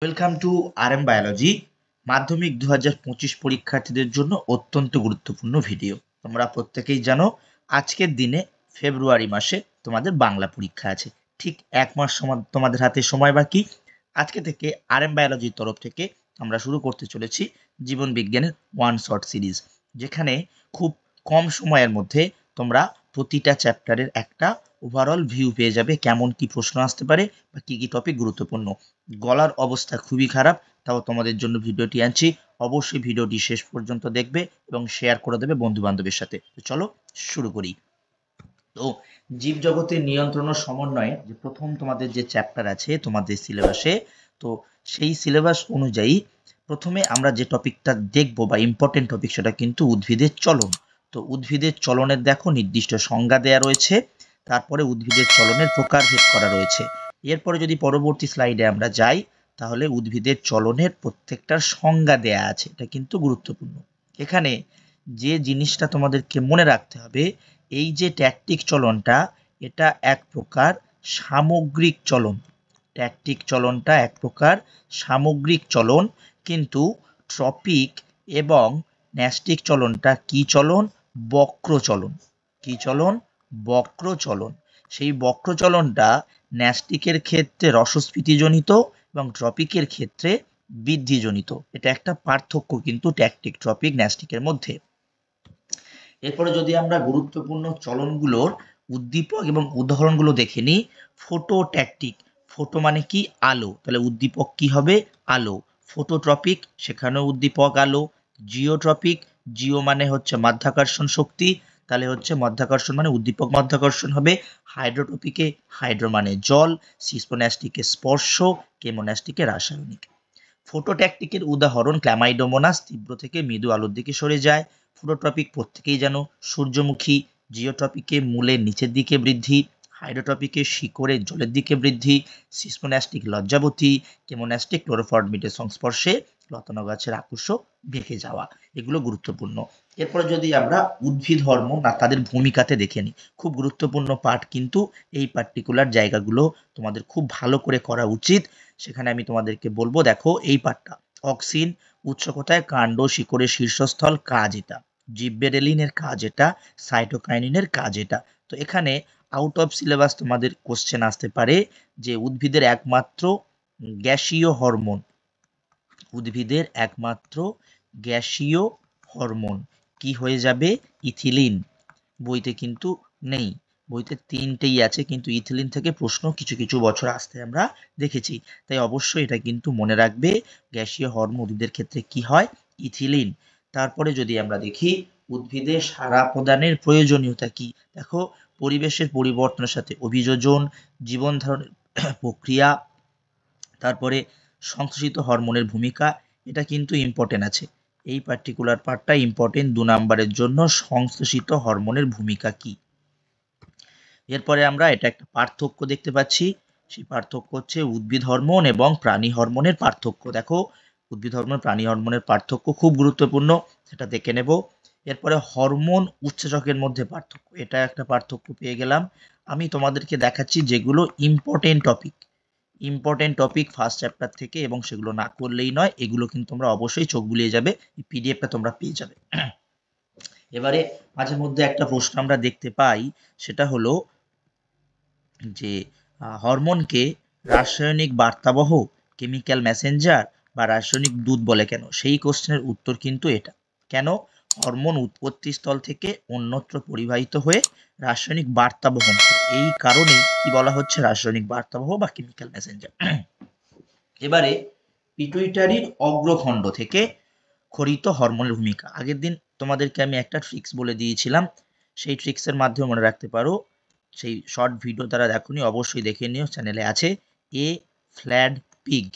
Welcome to RM biology. মাধ্যমিক 2025 পরীক্ষার্থীদের জন্য অত্যন্ত গুরুত্বপূর্ণ ভিডিও। তোমরা প্রত্যেকেই জানো আজকের দিনে ফেব্রুয়ারি মাসে তোমাদের বাংলা পরীক্ষা আছে। ঠিক এক মাস তোমাদের হাতে সময় বাকি। আজকে থেকে আরএম বায়োলজির তরফ থেকে আমরা শুরু করতে চলেছি জীবন বিজ্ঞানের ওয়ান শর্ট সিরিজ, যেখানে খুব কম সময়ের মধ্যে তোমরা প্রতিটা চ্যাপ্টারের একটা ওভারঅল ভিউ পেয়ে যাবে, কেমন কি প্রশ্ন আসতে পারে বা কি কি টপিক গুরুত্বপূর্ণ। গলার অবস্থা খুবই খারাপ, তাও তোমাদের জন্য ভিডিওটি আনছি। অবশ্যই ভিডিওটি শেষ পর্যন্ত দেখবে এবং শেয়ার করে দেবে বন্ধু বান্ধবের সাথে। তো চলো শুরু করি। তো জীবজগতের নিয়ন্ত্রণ ও সমন্বয়ে যে প্রথম তোমাদের যে চ্যাপ্টার আছে তোমাদের সিলেবাসে, তো সেই সিলেবাস অনুযায়ী প্রথমে আমরা যে টপিকটা দেখবো বা ইম্পর্টেন্ট টপিক, সেটা কিন্তু উদ্ভিদের চলন। তো উদ্ভিদের চলনের দেখো নির্দিষ্ট সংজ্ঞা দেয়া রয়েছে, তারপরে উদ্ভিদের চলনের প্রকারভেদ করা রয়েছে। এরপরে যদি পরবর্তী স্লাইডে আমরা যাই, তাহলে উদ্ভিদের চলনের প্রত্যেকটার সংজ্ঞা দেয়া আছে, এটা কিন্তু গুরুত্বপূর্ণ। এখানে যে জিনিসটা তোমাদেরকে মনে রাখতে হবে, এই যে ট্যাকটিক চলনটা, এটা এক প্রকার সামগ্রিক চলন। ট্যাকটিক চলনটা এক প্রকার সামগ্রিক চলন, কিন্তু ট্রপিক এবং ন্যাস্টিক চলনটা কি চলন? বক্র চলন। কি চলন? বক্র চলন। সেই বক্র চলনটা ন্যাস্টিকের ক্ষেত্রে রসস্ফীতিজনিত এবং ট্রপিকের ক্ষেত্রে বৃদ্ধিজনিত। এটা একটা পার্থক্য কিন্তু ট্যাকটিক, ট্রপিক, ন্যাস্টিকের মধ্যে। এরপরে যদি আমরা গুরুত্বপূর্ণ চলনগুলোর উদ্দীপক এবং উদাহরণগুলো দেখে নিই। ফোটোট্যাকটিক, ফোটো মানে কি? আলো, তাহলে উদ্দীপক কি হবে? আলো। ফোটোট্রপিক, সেখানেও উদ্দীপক আলো। জিওট্রপিক, জিও মানে হচ্ছে মাধ্যাকর্ষণ শক্তি, তাহলে হচ্ছে মাধ্যাকর্ষণ মানে উদ্দীপক মাধ্যাকর্ষণ হবে। হাইড্রোটপিকে, হাইড্রো মানে জল। সিস্পোন্যাস্টিকে স্পর্শ, কেমোন্যাস্টিকে রাসায়নিক। ফোটোট্যাকটিকের উদাহরণ ক্ল্যামাইডোমোনাস, তীব্র থেকে মৃদু আলোর দিকে সরে যায়। ফোটোট্রপিক প্রত্যেকেই জানো, সূর্যমুখী। জিওট্রপিকে মূলের নিচের দিকে বৃদ্ধি। হাইড্রোট্রপিকে শিকড়ের জলের দিকে বৃদ্ধি। সিসমোন্যাস্টিক লজ্জাবতী। কেমোন্যাস্টিক ক্লোরোফর্মিটের সংস্পর্শে লতানো গাছের আকর্ষ বেঁকে যাওয়া। এগুলো গুরুত্বপূর্ণ। এরপরে যদি আমরা উদ্ভিদ হরমোন আর তাদের ভূমিকাতে দেখে নিই, খুব গুরুত্বপূর্ণ পার্ট কিন্তু এই পার্টিকুলার জায়গাগুলো তোমাদের খুব ভালো করে করা উচিত। সেখানে আমি তোমাদেরকে বলবো, দেখো এই পার্টটা অক্সিন, উৎস কোথায়? কাণ্ড, শিকড়ের শীর্ষস্থল, কাজ এটা। জিব্বেরেলিনের কাজ এটা। সাইটোকাইনিনের কাজ এটা। তো এখানে আউট অফ সিলেবাস তোমাদের কোশ্চেন আসতে পারে যে উদ্ভিদের একমাত্র গ্যাসীয় হরমোন, উদ্ভিদের একমাত্র গ্যাসীয় হরমোন কি হয়ে যাবে? ইথিলিন। বইতে কিন্তু নেই, বইতে তিনটেই আছে, কিন্তু ইথিলিন থেকে প্রশ্ন কিছু কিছু বছর আসতে আমরা দেখেছি। তাই অবশ্যই এটা কিন্তু মনে রাখবে, গ্যাসীয় হরমোন উদ্ভিদের ক্ষেত্রে কি হয়? ইথিলিন। তারপরে যদি আমরা দেখি উদ্ভিদের সাড়া প্রদানের প্রয়োজনীয়তা কি, দেখো পরিবেশের পরিবর্তনের সাথে অভিযোজন, জীবন ধারণের প্রক্রিয়া, তারপরে সংশ্লেষিত হরমোনের ভূমিকা, এটা কিন্তু ইম্পর্টেন্ট আছে। এই পার্টিকুলার পার্টটা ইম্পর্টেন্ট 2 নাম্বারের জন্য, সংশ্লেষিত হরমোনের ভূমিকা কি। এরপরে আমরা এটা একটা পার্থক্য দেখতে পাচ্ছি, সেই পার্থক্য হচ্ছে উদ্ভিদ হরমোন এবং প্রাণী হরমোনের পার্থক্য। দেখো উদ্ভিদ হরমোন প্রাণী হরমোনের পার্থক্য খুব গুরুত্বপূর্ণ, সেটা দেখে নেব। এরপরে হরমোন উৎসেচকের মধ্যে পার্থক্য, এটা একটা পার্থক্য পেয়ে গেলাম। আমি তোমাদেরকে দেখাচ্ছি যেগুলো ইম্পর্টেন্ট টপিক ফার্স্ট চ্যাপ্টার থেকে, এবং সেগুলো না করলেই নয়, এগুলো কিন্তু তোমরা অবশ্যই চোখ বুলিয়ে যাবে, এই পিডিএফটা তোমরা পেয়ে যাবে। এবারে মাঝে মধ্যে একটা প্রশ্ন আমরা দেখতে পাই, সেটা হলো যে হরমোনকে রাসায়নিক বার্তাবহ, কেমিক্যাল মেসেঞ্জার বা রাসায়নিক দূত বলে কেন? সেই কোশ্চেনের উত্তর কিন্তু এটা। কেন? হরমোন উৎপত্তি স্থল থেকে অন্যত্র পরিবাহিত হয়ে রাসায়নিক বার্তা বহন করে, এই কারণেই কি বলা হচ্ছে রাসায়নিক বার্তাবহ বা কেমিক্যাল মেসেঞ্জার। এবারে পিটুইটারির অগ্রখণ্ড থেকে ক্ষরিত হরমোনের ভূমিকা। আগের দিন তোমাদেরকে আমি একটা ট্রিক্স বলে দিয়েছিলাম, সেই ট্রিক্সের মাধ্যমে মনে রাখতে পারো। সেই শর্ট ভিডিও তারা দেখোনি, অবশ্যই দেখে নিও, চ্যানেলে আছে। এ ফ্ল্যাড পিগ,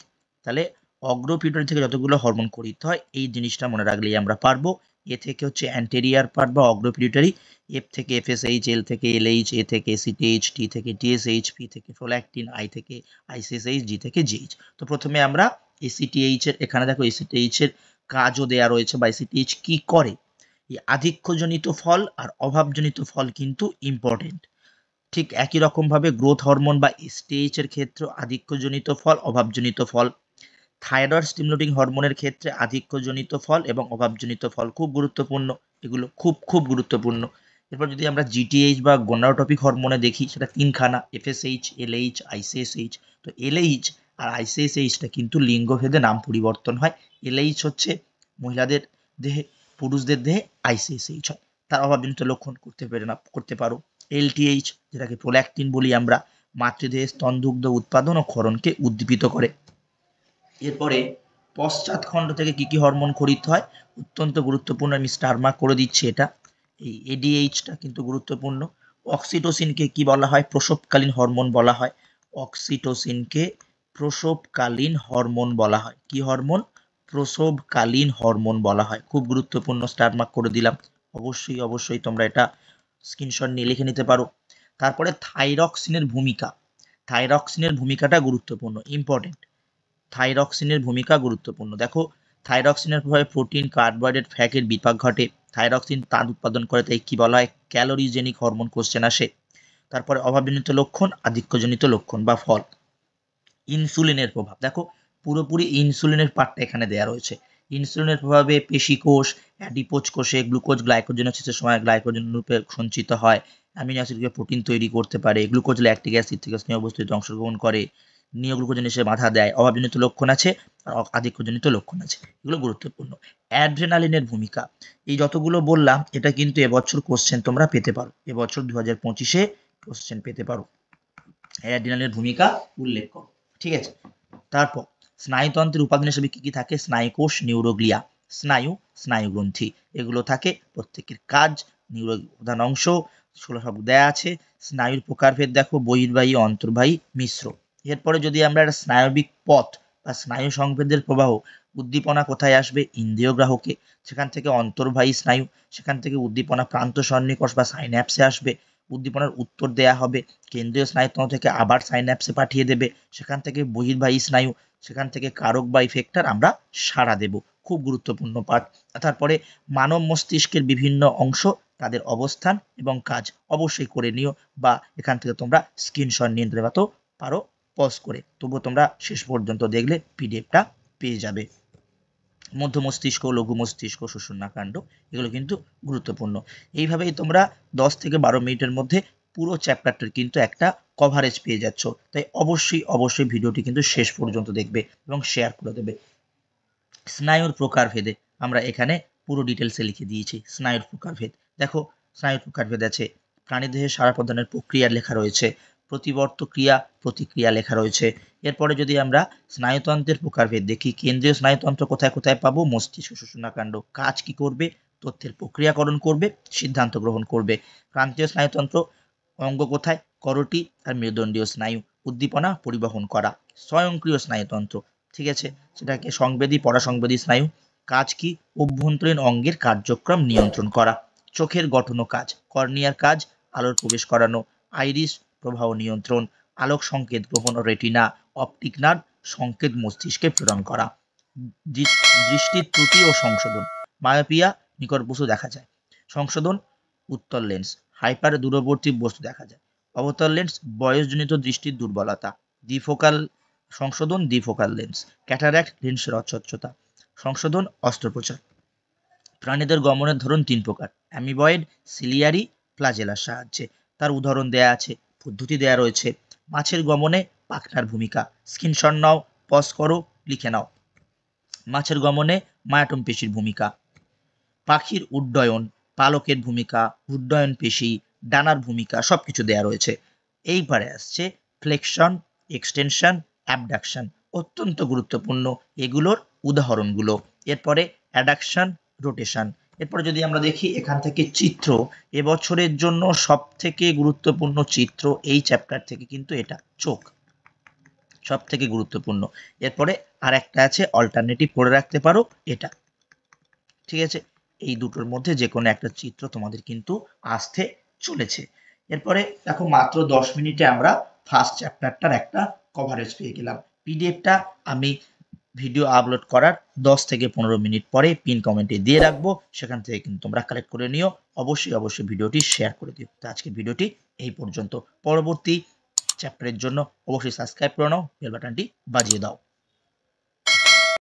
তাহলে অগ্রপিটুইটারি থেকে যতগুলো হরমোন ক্ষরিত হয়, এই জিনিসটা মনে রাখলেই আমরা পারবো। এ থেকে হচ্ছে অ্যান্টেরিয়ার পার্ট বা অগ্রপিটুইটারি, এফ থেকে এফএসএইচ, এল থেকে এলএইচ, এ থেকে এসিটিএইচ, টি থেকে টিএসএইচ, পি থেকে প্রোল্যাকটিন, আই থেকে আইসিএসএইচ, জি থেকে জিএইচ। তো প্রথমে আমরা এসিটিএইচ এর, এখানে দেখো এসিটিএইচ এর কাজও দেয়া রয়েছে বা এসিটিএইচ কি করে। এই আধিক্যজনিত ফল আর অভাবজনিত ফল কিন্তু ইম্পর্টেন্ট। ঠিক একই রকম ভাবে গ্রোথ হরমোন বা এসটিএইচ এর ক্ষেত্রে আধিক্যজনিত ফল, অভাবজনিত ফল। থাইরয়েড স্টিমুলেটিং হরমোনের ক্ষেত্রে আধিক্যজনিত ফল এবং অভাবজনিত ফল খুব গুরুত্বপূর্ণ, এগুলো খুব খুব গুরুত্বপূর্ণ। এরপর যদি আমরা জিটিএইচ বা গনাডোট্রপিক হরমোনে দেখি, সেটা তিনখানা, এফএসএইচ, এলএইচ, আইসিএসএইচ। তো এলএইচ আর আইসিএসএইচটা কিন্তু লিঙ্গভেদে নাম পরিবর্তন হয়। এলএইচ হচ্ছে মহিলাদের দেহে, পুরুষদের দেহে আইসিএসএইচ হয়। তার অভাবজনিত লক্ষণ করতে পারো এলটিএইচ, যেটাকে প্রোল্যাকটিন বলি আমরা, মাতৃদেহে স্তনদুগ্ধ উৎপাদন ও ক্ষরণকে উদ্দীপিত করে। এরপরে পশ্চাৎখণ্ড থেকে কি কি হরমোন খরিত হয়, অত্যন্ত গুরুত্বপূর্ণ, আমি স্টার মার্ক করে দিচ্ছি এটা। এই এডিএইচটা কিন্তু গুরুত্বপূর্ণ। অক্সিটোসিনকে কি বলা হয়, প্রসবকালীন হরমোন বলা হয়। অক্সিটোসিনকে প্রসবকালীন হরমোন বলা হয়। কি হরমোন? প্রসবকালীন হরমোন বলা হয়। খুব গুরুত্বপূর্ণ, স্টার মার্ক করে দিলাম। অবশ্যই অবশ্যই তোমরা এটা স্ক্রিনশট নিয়ে লিখে নিতে পারো। তারপরে থাইরক্সিনের ভূমিকা, থাইরক্সিনের ভূমিকাটা গুরুত্বপূর্ণ, ইম্পর্টেন্ট। থাইরক্সিনের ভূমিকা গুরুত্বপূর্ণ। দেখো, থাইরক্সিনের প্রভাবে প্রোটিন, কার্বোহাইড্রেট, ফ্যাটের বিপাক ঘটে। থাইরক্সিন তাপ উৎপাদন করে, তাই কি বলা হয়, ক্যালোরিজেনিক হরমোন কোশ্চেন আসে। তারপরে অভাবজনিত লক্ষণ, আধিক্যজনিত লক্ষণ বা ফল। ইনসুলিনের প্রভাব, দেখো পুরোপুরি ইনসুলিনের পার্টটা এখানে দেওয়া রয়েছে। ইনসুলিনের প্রভাবে পেশিকোষ, অ্যাডিপোজ কোষে গ্লুকোজ গ্লাইকোজেনোসিসের সময় গ্লাইকোজেন রূপে সঞ্চিত হয়। অ্যামিনো অ্যাসিডকে প্রোটিন তৈরি করতে পারে। গ্লুকোজ ল্যাকটিক অ্যাসিড থেকে স্নেহ বস্তুতে অংশগ্রহণ করে। নিওগ্লুকোজেনেসে বাধা দেয়। অভাবজনিত লক্ষণ আছে আর আধিক্যজনিত লক্ষণ আছে, এগুলো গুরুত্বপূর্ণ। অ্যাড্রেনালিনের ভূমিকা, এই যতগুলো বললাম এটা কিন্তু এবছর কোশ্চেন তোমরা পেতে পারো, এবছর 2025-এ কোশ্চেন পেতে পারো। অ্যাড্রেনালিনের ভূমিকা উল্লেখ করো, ঠিক আছে। তারপর স্নায়ুতন্ত্রের উপাদান হিসেবে কি কি থাকে, স্নায়ুকোষ, নিউরোগ্লিয়া, স্নায়ুগ্রন্থি, এগুলো থাকে। প্রত্যেকের কাজ, নিউরো প্রধান অংশ, সেগুলো সব দেয়া আছে। স্নায়ুর প্রকারভেদ দেখো, বহির্বাহী, অন্তর্বাহী, মিশ্র। এরপরে যদি আমরা একটা স্নায়বিক পথ বা স্নায়ু সংবেদের প্রবাহ, উদ্দীপনা কোথায় আসবে, ইন্দ্রিয় গ্রাহকে, সেখান থেকে অন্তর্বাহী স্নায়ু, সেখান থেকে উদ্দীপনা প্রান্ত সন্নিকর্ষ বা সাইন্যাপসে আসবে। উদ্দীপনার উত্তর দেয়া হবে কেন্দ্রীয় স্নায়ুতন্ত্র থেকে, আবার সাইন্যাপসে পাঠিয়ে দেবে, সেখান থেকে বহির্বাহী স্নায়ু, সেখান থেকে কারক বা ইফেক্টর আমরা সাড়া দেব। খুব গুরুত্বপূর্ণ পার্ট। তারপরে মানব মস্তিষ্কের বিভিন্ন অংশ, তাদের অবস্থান এবং কাজ অবশ্যই করে নিও, বা এখান থেকে তোমরা স্ক্রিনশট নিয়ে নিতে পারো পজ করে, তবুও তোমরা শেষ পর্যন্ত দেখলে পিডিএফটা পেয়ে যাবে। মধ্য মস্তিষ্ক, লঘু মস্তিষ্ক, সুষুম্নাকাণ্ড, এগুলো কিন্তু গুরুত্বপূর্ণ। এইভাবেই তোমরা 10 থেকে 12 মিনিটের মধ্যে পুরো চ্যাপ্টারটার কিন্তু একটা কভারেজ পেয়ে যাচ্ছ। তাই অবশ্যই অবশ্যই ভিডিওটি কিন্তু শেষ পর্যন্ত দেখবে এবং শেয়ার করে দেবে। স্নায়ুর প্রকারভেদে আমরা এখানে পুরো ডিটেলসে লিখে দিয়েছি। স্নায়ুর প্রকারভেদ দেখো, স্নায়ুর প্রকারভেদ আছে, প্রাণীদেহে সাড়া প্রদানের প্রক্রিয়া লেখা রয়েছে, প্রতিবর্ত ক্রিয়া, প্রতিক্রিয়া লেখা রয়েছে। এরপরে যদি আমরা স্নায়ুতন্ত্রের প্রকারভেদ দেখি, কেন্দ্রীয় স্নায়ুতন্ত্র কোথায় কোথায় পাবো, মস্তিষ্ক, সুষুম্নাকাণ্ড, কাজ কি করবে, তথ্যের প্রক্রিয়াকরণ করবে, সিদ্ধান্ত গ্রহণ করবে। প্রান্তীয় স্নায়ুতন্ত্র অঙ্গ কোথায়, করোটি আর মেরুদণ্ডীয় স্নায়ু, উদ্দীপনা পরিবহন করা। স্বয়ংক্রিয় স্নায়ুতন্ত্র, ঠিক আছে, সেটাকে সংবেদী, পরাসংবেদী স্নায়ু, কাজ কি, অভ্যন্তরীণ অঙ্গের কার্যক্রম নিয়ন্ত্রণ করা। চোখের গঠন ও কাজ, কর্নিয়ার কাজ আলোর প্রবেশ করানো, আইরিস প্রবাহ নিয়ন্ত্রণ, আলোক সংকেত গ্রহণ, রেটিনা, অপটিক নার্ভ সংকেত মস্তিষ্কে প্রেরণ করা। দৃষ্টির ত্রুটি ও সংশোধন, মায়োপিয়া, নিকট বস্তু দেখা যায়, সংশোধন, উত্তল লেন্স, হাইপার দূরবর্তী বস্তু দেখা যায়, অবতল লেন্স, বয়সজনিত দৃষ্টির দুর্বলতা, দ্বিফোকাল সংশোধন, দ্বিফোকাল লেন্স, ক্যাটারাক্ট, লেন্সের অস্বচ্ছতা, সংশোধন, অস্ত্রোপচার। প্রাণীদের গমনের ধরন 3 প্রকার, অ্যামিবয়েড, সিলিয়ারি, ফ্লাজেলার সাহায্যে, তার উদাহরণ দেয়া আছে, পদ্ধতি দেয়া রয়েছে। মাছের গমনে পাখনার ভূমিকা, স্ক্রিনশট নাও, পজ করো, লিখে নাও। মাছের গমনে মায়াটম পেশির ভূমিকা। পাখির উড্ডয়ন, পালকের ভূমিকা, উড্ডয়ন পেশি, ডানার ভূমিকা, সবকিছু দেয়া রয়েছে। এইবারে আসছে ফ্লেকশন, এক্সটেনশন, অ্যাবডাকশন, অত্যন্ত গুরুত্বপূর্ণ এগুলোর উদাহরণগুলো। এরপরে অ্যাডাকশন, রোটেশন। এরপরে যদি আমরা দেখি এখান থেকে চিত্র, এবছরের জন্য সব থেকে গুরুত্বপূর্ণ চিত্র এই চ্যাপ্টার থেকে কিন্তু এটা, চোখ সব থেকে গুরুত্বপূর্ণ। এরপরে আর একটা আছে, অল্টারনেটিভ করে রাখতে পারো এটা, ঠিক আছে। এই দুটোর মধ্যে যে কোনো একটা চিত্র তোমাদের কিন্তু আসতে চলেছে। এরপরে দেখো, মাত্র 10 মিনিটে আমরা ফার্স্ট চ্যাপ্টারটার একটা কভারেজ পেয়ে গেলাম। পিডিএফটা আমি ভিডিও আপলোড করার 10 থেকে 15 মিনিট পরে পিন কমেন্টে দিয়ে রাখবো, সেখান থেকে কিন্তু তোমরা কালেক্ট করে নিও। অবশ্যই অবশ্যই ভিডিওটি শেয়ার করে দিও। তো আজকের ভিডিওটি এই পর্যন্ত। পরবর্তী চ্যাপ্টারের জন্য অবশ্যই সাবস্ক্রাইব করে নাও, বেল বাটনটি বাজিয়ে দাও।